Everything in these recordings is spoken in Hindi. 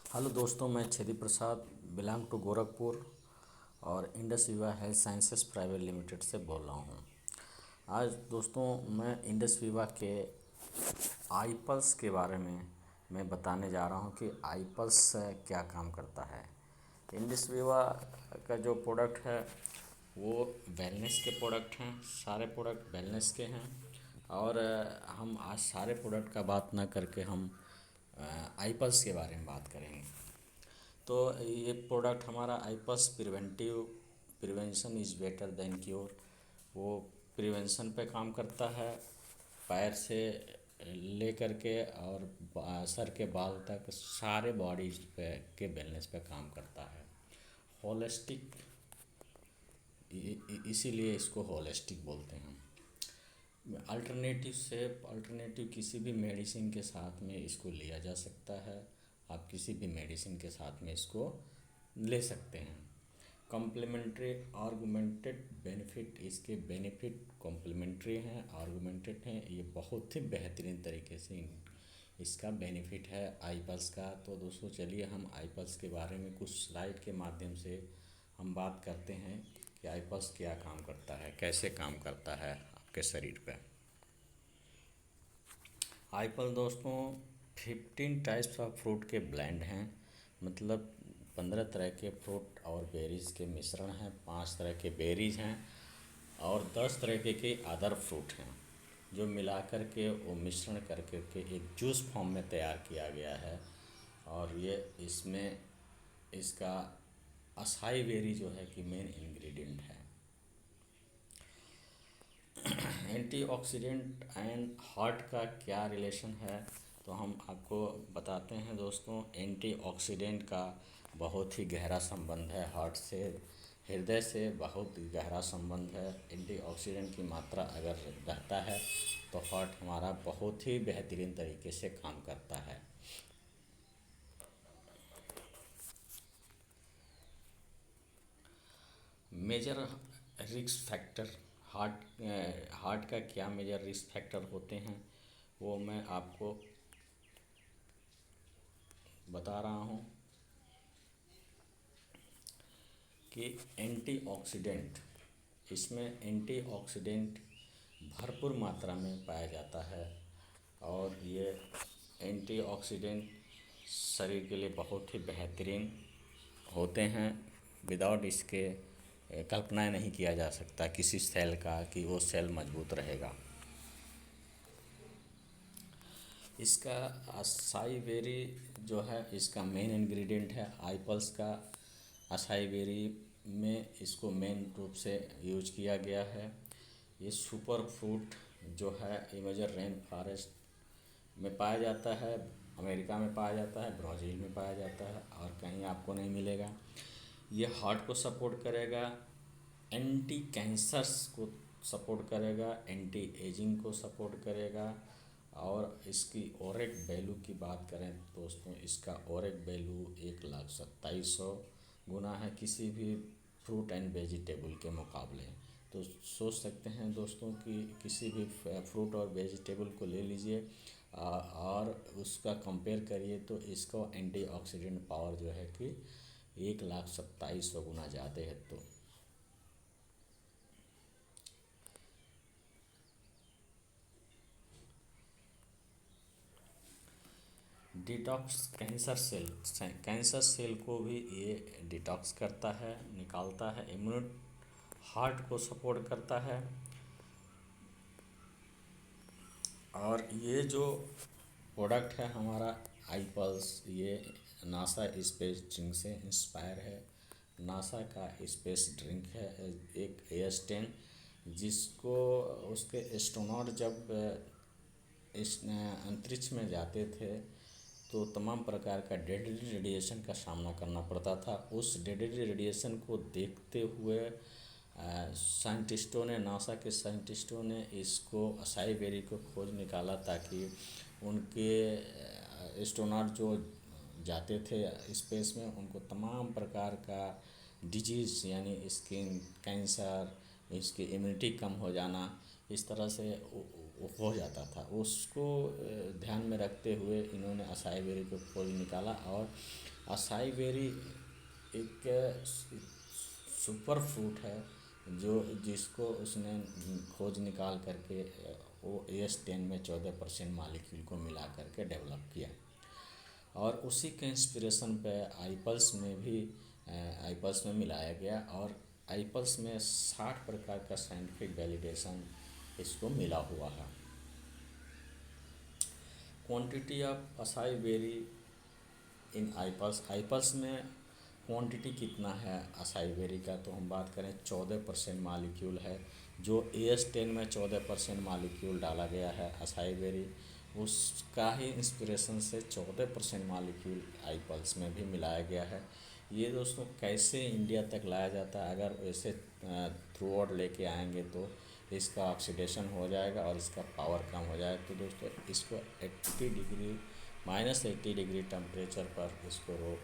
हेलो दोस्तों, मैं छेदी प्रसाद बिलोंग टू गोरखपुर और इंडस विवा हेल्थ साइंसेस प्राइवेट लिमिटेड से बोल रहा हूँ। आज दोस्तों मैं इंडस विवा के आईपल्स के बारे में मैं बताने जा रहा हूँ कि आईपल्स क्या काम करता है। इंडस विवा का जो प्रोडक्ट है वो वेलनेस के प्रोडक्ट हैं। सारे प्रोडक्ट वेलनेस के हैं और हम आज सारे प्रोडक्ट का बात ना करके हम आईपल्स के बारे में बात करेंगे। तो ये प्रोडक्ट हमारा iPulse prevention is better than cure. वो प्रिवेंशन पे काम करता है, पैर से ले करके और सर के बाल तक सारे बॉडीज पे के वेलनेस पे काम करता है। होलिस्टिक, इसीलिए इसको होलिस्टिक बोलते हैं। अल्टरनेटिव किसी भी मेडिसिन के साथ में इसको लिया जा सकता है। आप किसी भी मेडिसिन के साथ में इसको ले सकते हैं। कॉम्प्लीमेंट्री आर्गूमेंटेड बेनिफिट, इसके बेनिफिट कॉम्प्लीमेंट्री हैं, आर्गूमेंटेड हैं। ये बहुत ही बेहतरीन तरीके से इसका बेनिफिट है आईपल्स का। तो दोस्तों चलिए हम आईपल्स के बारे में कुछ स्लाइड के माध्यम से हम बात करते हैं कि आईपल्स क्या काम करता है, कैसे काम करता है आपके शरीर पे। आईपल दोस्तों 15 टाइप्स ऑफ फ्रूट के ब्लेंड हैं। मतलब 15 तरह के फ्रूट और बेरीज़ के मिश्रण हैं। 5 तरह के बेरीज हैं और 10 तरह के अदर फ्रूट हैं जो मिला कर के वो मिश्रण करके के एक जूस फॉर्म में तैयार किया गया है। और ये इसमें इसका असाई बेरी जो है कि मेन इंग्रेडिएंट है। एंटीऑक्सीडेंट एंड हार्ट का क्या रिलेशन है, तो हम आपको बताते हैं दोस्तों। एंटीऑक्सीडेंट का बहुत ही गहरा संबंध है हार्ट से, हृदय से बहुत गहरा संबंध है। एंटीऑक्सीडेंट की मात्रा अगर रहता है तो हार्ट हमारा बहुत ही बेहतरीन तरीके से काम करता है। मेजर रिस्क फैक्टर, हार्ट का क्या मेजर रिस्क फैक्टर होते हैं वो मैं आपको बता रहा हूँ कि एंटीऑक्सीडेंट, इसमें एंटीऑक्सीडेंट भरपूर मात्रा में पाया जाता है और ये एंटीऑक्सीडेंट शरीर के लिए बहुत ही बेहतरीन होते हैं। विदाउट इसके कल्पना नहीं किया जा सकता किसी सेल का कि वो सेल मजबूत रहेगा। इसका असाई बेरी जो है इसका मेन इंग्रेडिएंट है आईपल्स का। असाई बेरी में इसको मेन रूप से यूज किया गया है। ये सुपर फ्रूट जो है अमेज़न रेन फॉरेस्ट में पाया जाता है, अमेरिका में पाया जाता है, ब्राज़ील में पाया जाता है और कहीं आपको नहीं मिलेगा। ये हार्ट को सपोर्ट करेगा, एंटी कैंसर्स को सपोर्ट करेगा, एंटी एजिंग को सपोर्ट करेगा। और इसकी ओरेक वैल्यू की बात करें दोस्तों, इसका ओरेक वैल्यू 1,27,000 गुना है किसी भी फ्रूट एंड वेजिटेबल के मुकाबले। तो सोच सकते हैं दोस्तों कि किसी भी फ्रूट और वेजिटेबल को ले लीजिए और उसका कंपेयर करिए तो इसको एंटीऑक्सीडेंट पावर जो है कि 1,27,000 गुना ज़्यादा है। तो डिटॉक्स कैंसर सेल को भी ये डिटॉक्स करता है, निकालता है। इम्यून हार्ट को सपोर्ट करता है। और ये जो प्रोडक्ट है हमारा आईपल्स, ये नासा स्पेस ड्रिंक से इंस्पायर है। नासा का स्पेस ड्रिंक है एक एयरस्टेन, जिसको उसके एस्ट्रोनॉट जब इस अंतरिक्ष में जाते थे तो तमाम प्रकार का डेडली रेडिएशन का सामना करना पड़ता था। उस डेडली रेडिएशन को देखते हुए साइंटिस्टों ने, नासा के साइंटिस्टों ने इसको असाई बेरी को खोज निकाला ताकि उनके एस्ट्रोनॉट जो जाते थे स्पेस में उनको तमाम प्रकार का डिजीज़ यानी स्किन कैंसर, इसकी इम्यूनिटी कम हो जाना, इस तरह से वो हो जाता था। उसको ध्यान में रखते हुए इन्होंने असाई बेरी को खोज निकाला और असाई बेरी एक सुपर फ्रूट है जो जिसको उसने खोज निकाल करके वो AS10 में 14% मालिक्यूल को मिला करके डेवलप किया। और उसी के इंस्पिरेशन पे आईपल्स में भी आईपल्स में मिलाया गया और आईपल्स में 60 प्रकार का साइंटिफिक वैलिडेशन इसको मिला हुआ है। क्वांटिटी ऑफ असाई बेरी इन आईपल्स, आईपल्स में क्वांटिटी कितना है असाई बेरी का, तो हम बात करें 14% मालिक्यूल है। जो AS10 में 14% मालिक्यूल डाला गया है असाई बेरी, उसका ही इंस्पिरेशन से 14% मालिक्यूल आईपल्स में भी मिलाया गया है। ये दोस्तों कैसे इंडिया तक लाया जाता है, अगर वैसे थ्रू आउट लेके आएंगे तो इसका ऑक्सीडेशन हो जाएगा और इसका पावर कम हो जाएगा। तो दोस्तों इसको 80 डिग्री -80 डिग्री टेम्परेचर पर इसको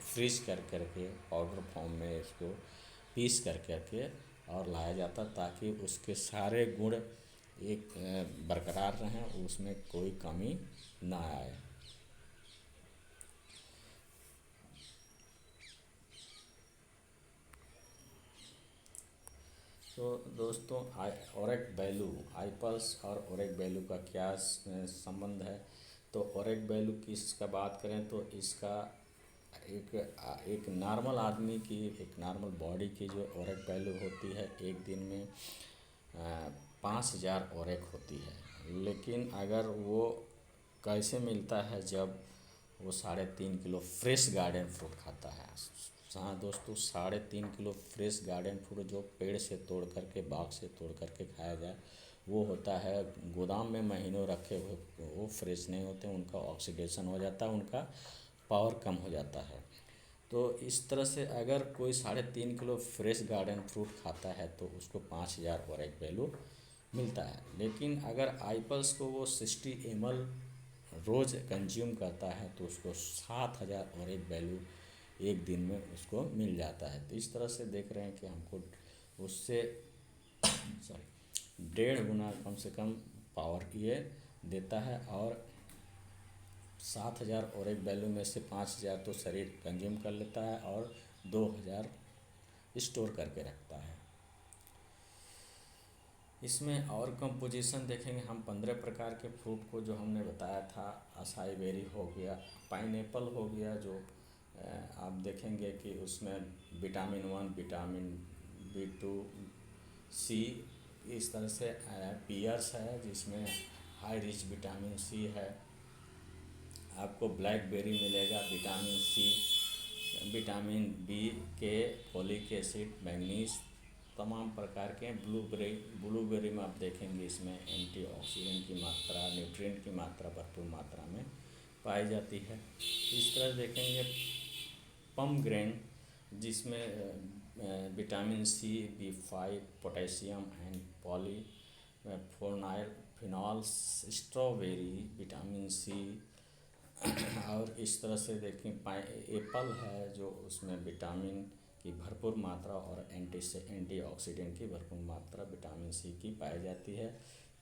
फ्रीज कर करके पाउडर फॉर्म में इसको पीस कर करके और लाया जाता, ताकि उसके सारे गुण एक बरकरार रहें, उसमें कोई कमी ना आए। तो दोस्तों ओरेक वैल्यू, आईपल्स और ओरेक वैल्यू का क्या संबंध है। तो ओरेक वैल्यू की इसका बात करें तो इसका एक नॉर्मल आदमी की, एक नॉर्मल बॉडी की जो ओरेक वैल्यू होती है, एक दिन में 5000 ओरेक होती है। लेकिन अगर वो कैसे मिलता है, जब वो 3.5 किलो फ्रेश गार्डन फ्रूट खाता है। हाँ दोस्तों, 3.5 किलो फ्रेश गार्डन फ्रूट जो पेड़ से तोड़ करके, बाग से तोड़ करके खाया जाए, वो होता है गोदाम में महीनों रखे हुए, वो फ्रेश नहीं होते, उनका ऑक्सीडेशन हो जाता है, उनका पावर कम हो जाता है। तो इस तरह से अगर कोई 3.5 किलो फ्रेश गार्डन फ्रूट खाता है तो उसको 5000 ओरेक वैल्यू मिलता है। लेकिन अगर आईपल्स को वो 60 ml रोज़ कंज्यूम करता है तो उसको 7000 ओरेक वैल्यू एक दिन में उसको मिल जाता है। तो इस तरह से देख रहे हैं कि हमको उससे सॉरी 1.5 गुना कम से कम पावर ये देता है। और 7000 ओरेक वैल्यू में से 5000 तो शरीर कंज्यूम कर लेता है और 2000 स्टोर करके रखता है। इसमें और कंपोजिशन देखेंगे हम 15 प्रकार के फ्रूट को जो हमने बताया था। असाई बेरी हो गया, पाइनएप्पल हो गया, जो आप देखेंगे कि उसमें विटामिन 1, विटामिन B2, C, इस तरह से पियर्स है जिसमें हाई रिच विटामिन C है। आपको ब्लैकबेरी मिलेगा, विटामिन C, विटामिन B के, फोलिक एसिड, मैग्नीज, तमाम प्रकार के। ब्लूबेरी में आप देखेंगे इसमें एंटीऑक्सीडेंट की मात्रा, न्यूट्रिएंट की मात्रा भरपूर मात्रा में पाई जाती है। इस तरह देखेंगे पमग्रेन, जिसमें vitamin C, B5, potassium and phenols, strawberry, vitamin C। और इस तरह से देखें एप्पल है जो उसमें विटामिन की भरपूर मात्रा और एंटीऑक्सीडेंट की भरपूर मात्रा विटामिन C की पाई जाती है।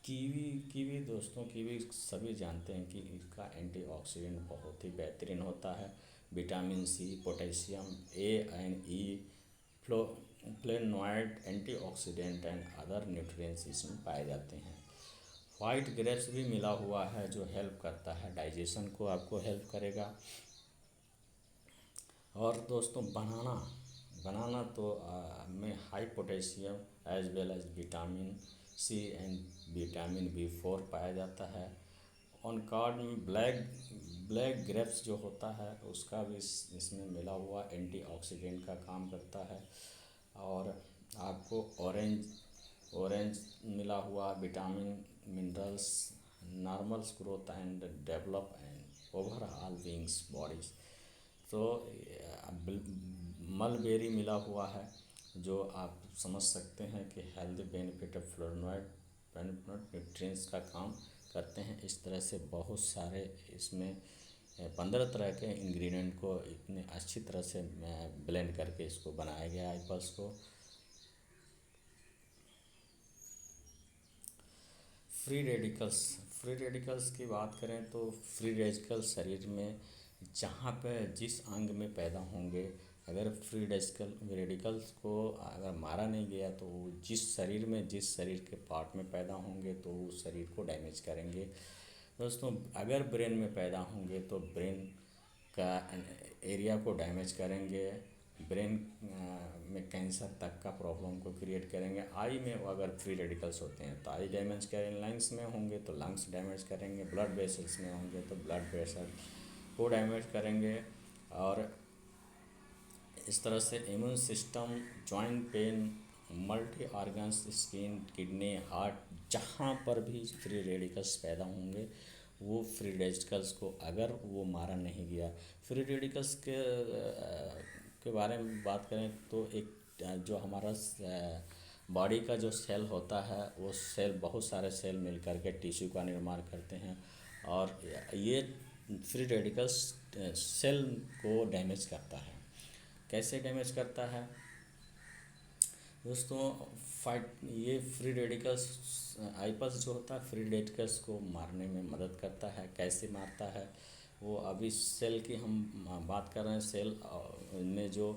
कीवी दोस्तों, कीवी सभी जानते हैं कि इसका एंटीऑक्सीडेंट बहुत ही बेहतरीन होता है। Vitamin C, potassium, A and E, flavonoid, antioxidant and other nutrients इसमें पाए जाते हैं। वाइट ग्रेप्स भी मिला हुआ है जो हेल्प करता है, डाइजेशन को आपको हेल्प करेगा। और दोस्तों बनाना तो में high potassium as well as vitamin C and vitamin B4 पाया जाता है। ऑन कार्ड में ब्लैक ग्रेप्स जो होता है उसका भी इसमें मिला हुआ एंटीऑक्सीडेंट का काम करता है। और आपको ऑरेंज मिला हुआ vitamin, minerals, normals growth and develop and overall beings bodies. तो मलबेरी मिला हुआ है जो आप समझ सकते हैं कि हेल्थ बेनिफिट ऑफ फ्लोरोनॉइड न्यूट्रिएंट्स का काम करते हैं। इस तरह से बहुत सारे इसमें 15 तरह के इंग्रेडिएंट को इतने अच्छी तरह से ब्लेंड करके इसको बनाया गया है एप्पल्स को। फ्री रेडिकल्स की बात करें तो फ्री रेडिकल्स शरीर में जहाँ पे जिस अंग में पैदा होंगे, अगर फ्री रेडिकल्स को अगर मारा नहीं गया तो वो जिस शरीर के पार्ट में पैदा होंगे तो वो शरीर को डैमेज करेंगे। दोस्तों, अगर ब्रेन में पैदा होंगे तो ब्रेन का एरिया को डैमेज करेंगे, ब्रेन में कैंसर तक का प्रॉब्लम को क्रिएट करेंगे। आई में अगर फ्री रेडिकल्स होते हैं तो आई डैमेज करेंगे, लंग्स में होंगे तो लंग्स डैमेज करेंगे, ब्लड वेसल्स में होंगे तो ब्लड वेसल को डैमेज करेंगे। और इस तरह से immune system, joint pain, multi organs, skin, kidney, heart, जहाँ पर भी फ्री रेडिकल्स पैदा होंगे वो फ्री रेडिकल्स को अगर वो मारा नहीं गया। फ्री रेडिकल्स के बारे में बात करें तो एक जो हमारा बॉडी का जो सेल होता है वो सेल, बहुत सारे सेल मिलकर के टिश्यू का निर्माण करते हैं और ये फ्री रेडिकल्स सेल को डैमेज करता है। कैसे डैमेज करता है दोस्तों? ये फ्री रेडिकल्स, आईपल्स जो होता है फ्री रेडिकल्स को मारने में मदद करता है। कैसे मारता है वो, अभी सेल की हम बात कर रहे हैं। सेल में जो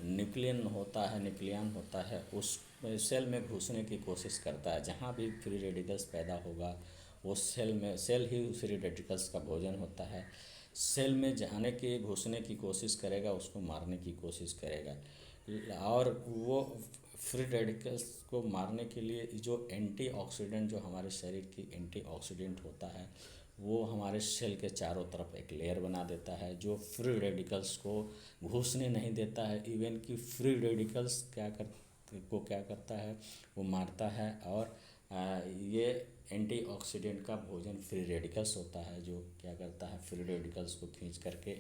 न्यूक्लियन होता है उस सेल में घुसने की कोशिश करता है। जहाँ भी फ्री रेडिकल्स पैदा होगा वो सेल ही उस फ्री रेडिकल्स का भोजन होता है। सेल में जाने की, घुसने की कोशिश करेगा, उसको मारने की कोशिश करेगा। और वो फ्री रेडिकल्स को मारने के लिए जो एंटीऑक्सीडेंट, जो हमारे शरीर की एंटीऑक्सीडेंट होता है वो हमारे सेल के चारों तरफ एक लेयर बना देता है जो फ्री रेडिकल्स को घुसने नहीं देता है। इवन कि फ्री रेडिकल्स क्या करता है, वो मारता है। और ये एंटीऑक्सीडेंट का भोजन फ्री रेडिकल्स होता है जो क्या करता है, फ्री रेडिकल्स को खींच करके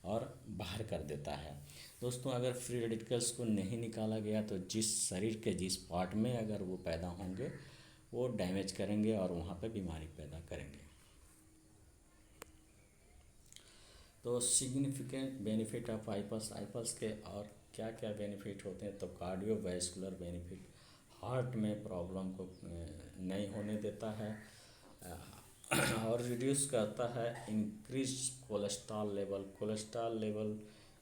और बाहर कर देता है। दोस्तों, अगर फ्री रेडिकल्स को नहीं निकाला गया तो जिस शरीर के जिस पार्ट में अगर वो पैदा होंगे वो डैमेज करेंगे और वहाँ पे बीमारी पैदा करेंगे। तो सिग्निफिकेंट बेनिफिट ऑफ आईपल्स के और क्या क्या बेनिफिट होते हैं? तो कार्डियोवैस्कुलर बेनिफिट, हार्ट में प्रॉब्लम को नहीं होने देता है और रिड्यूस करता है। इंक्रीज कोलेस्ट्रॉल लेवल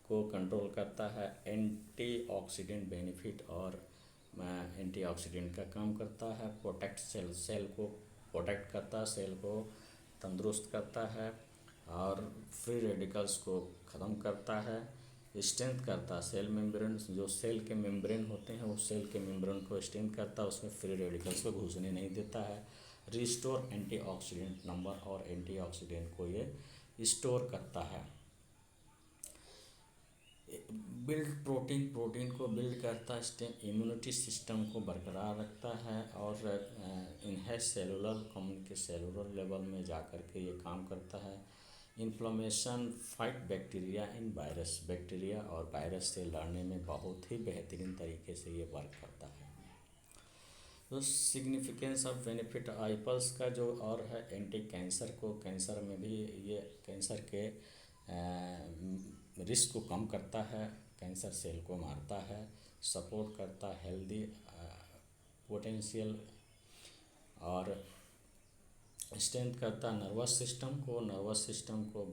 को कंट्रोल करता है। एंटीऑक्सीडेंट बेनिफिट, और एंटीऑक्सीडेंट का काम करता है। प्रोटेक्ट सेल को प्रोटेक्ट करता है, सेल को तंदुरुस्त करता है और फ्री रेडिकल्स को ख़त्म करता है। स्ट्रेंथ करता है सेल मेम्ब्रेन, जो सेल के मेम्ब्रेन होते हैं उस सेल के मेम्ब्रेन को स्ट्रेंथ करता है, उसमें फ्री रेडिकल्स को घुसने नहीं देता है। रिस्टोर एंटीऑक्सीडेंट नंबर, और एंटीऑक्सीडेंट को ये स्टोर करता है। बिल्ड प्रोटीन को बिल्ड करता है, इम्यूनिटी सिस्टम को बरकरार रखता है और इनहेंस सेलुलर लेवल में जा कर के ये काम करता है। इन्फ्लेमेशन, फाइट बैक्टीरिया और वायरस से लड़ने में बहुत ही बेहतरीन तरीके से ये वर्क करता है। तो सिग्निफिकेंस ऑफ बेनिफिट आईपल्स का जो और है, एंटी कैंसर को, कैंसर में भी ये कैंसर के रिस्क को कम करता है, कैंसर सेल को मारता है, सपोर्ट करता है हेल्दी पोटेंशियल, और स्ट्रेंथ करता है नर्वस सिस्टम को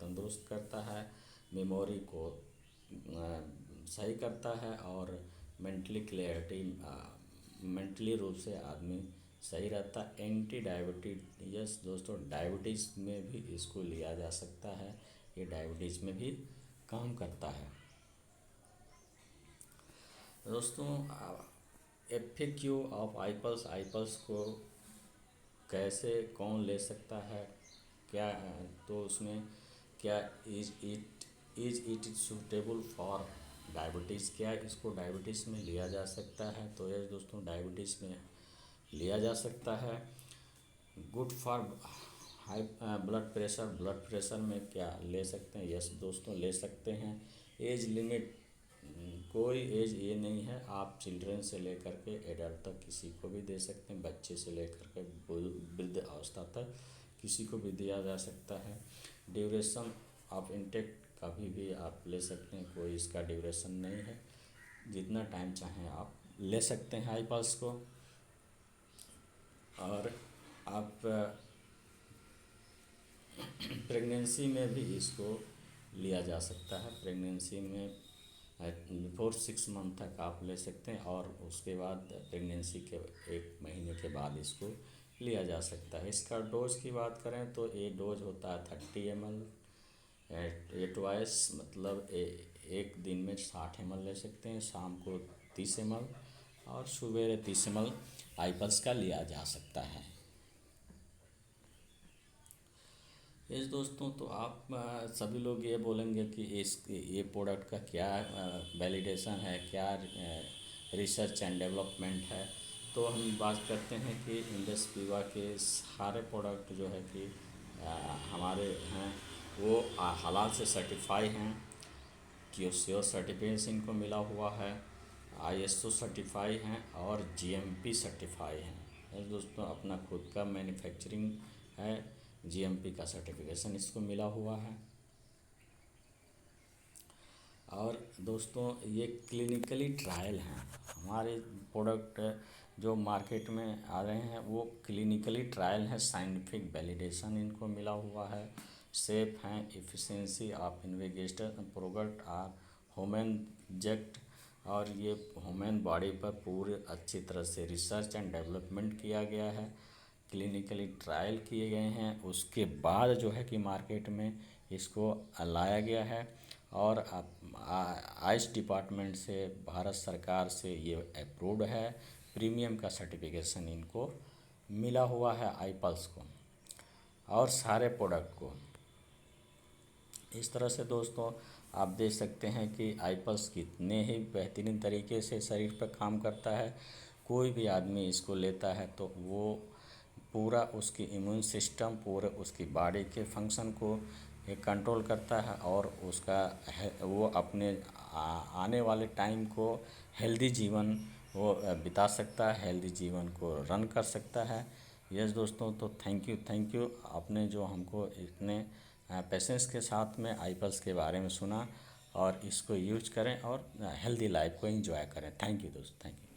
तंदुरुस्त करता है, मेमोरी को सही करता है और मेंटली रूप से आदमी सही रहता है। एंटी डायबिटीज, यस दोस्तों, डायबिटीज़ में भी इसको लिया जा सकता है, ये डायबिटीज़ में भी काम करता है। दोस्तों, एफएक्यू ऑफ आईपल्स को कैसे कौन ले सकता है, क्या तो उसमें क्या is it suitable for diabetes, क्या इसको डायबिटीज़ में लिया जा सकता है? तो ये दोस्तों डायबिटीज़ में लिया जा सकता है। Good for high blood pressure में क्या ले सकते हैं? यस दोस्तों, ले सकते हैं। एज लिमिट, कोई एज ये नहीं है, आप चिल्ड्रन से लेकर के एडल्ट तक किसी को भी दे सकते हैं, बच्चे से लेकर के वृद्ध अवस्था तक किसी को भी दिया जा सकता है। ड्यूरेशन ऑफ इंटेक कभी भी आप ले सकते हैं, कोई इसका ड्यूरेशन नहीं है, जितना टाइम चाहें आप ले सकते हैं आईपल्स को। और आप प्रेगनेंसी में भी इसको लिया जा सकता है। प्रेगनेंसी में बिफोर 6 मंथ तक आप ले सकते हैं, और उसके बाद प्रेगनेंसी के 1 महीने के बाद इसको लिया जा सकता है। इसका डोज की बात करें तो ये डोज होता है 30 ml एट वाइस, मतलब एक दिन में 60 ml ले सकते हैं, शाम को 30 ml और सुबह 30 ml आईपल्स का लिया जा सकता है। यस दोस्तों, तो आप सभी लोग ये बोलेंगे कि ये प्रोडक्ट का क्या वैलिडेशन है, क्या रिसर्च एंड डेवलपमेंट है। तो हम बात करते हैं कि इंडस वीवा के सारे प्रोडक्ट जो है कि हमारे हैं वो हलाल से सर्टिफाई हैं, क्यूसीओ सर्टिफिकेशन इनको मिला हुआ है, आईएसओ सर्टिफाई हैं और जीएमपी सर्टिफाई हैं। यस दोस्तों, अपना खुद का मैन्युफैक्चरिंग है, जीएमपी का सर्टिफिकेशन इसको मिला हुआ है। और दोस्तों, ये क्लिनिकली ट्रायल हैं। हमारे प्रोडक्ट जो मार्केट में आ रहे हैं वो क्लिनिकली ट्रायल है, साइंटिफिक वैलिडेशन इनको मिला हुआ है, सेफ हैं, efficiency of investigation product are human जेक्ट, और ये ह्यूमन बॉडी पर पूरे अच्छी तरह से रिसर्च एंड डेवलपमेंट किया गया है, क्लिनिकली ट्रायल किए गए हैं, उसके बाद जो है कि मार्केट में इसको लाया गया है। और आयुष डिपार्टमेंट से, भारत सरकार से ये अप्रूव्ड है, प्रीमियम का सर्टिफिकेशन इनको मिला हुआ है आईपल्स को और सारे प्रोडक्ट को। इस तरह से दोस्तों आप देख सकते हैं कि आईपल्स कितने ही बेहतरीन तरीके से शरीर पर काम करता है। कोई भी आदमी इसको लेता है तो वो पूरा उसकी इम्यून सिस्टम, पूरे उसकी बॉडी के फंक्शन को कंट्रोल करता है, और उसका वो अपने आने वाले टाइम को हेल्दी जीवन वो बिता सकता है, हेल्दी जीवन को रन कर सकता है। यस दोस्तों, तो थैंक यू आपने जो हमको इतने पेशेंस के साथ में आईपल्स के बारे में सुना, और इसको यूज करें और हेल्दी लाइफ को एंजॉय करें। थैंक यू दोस्त, थैंक यू।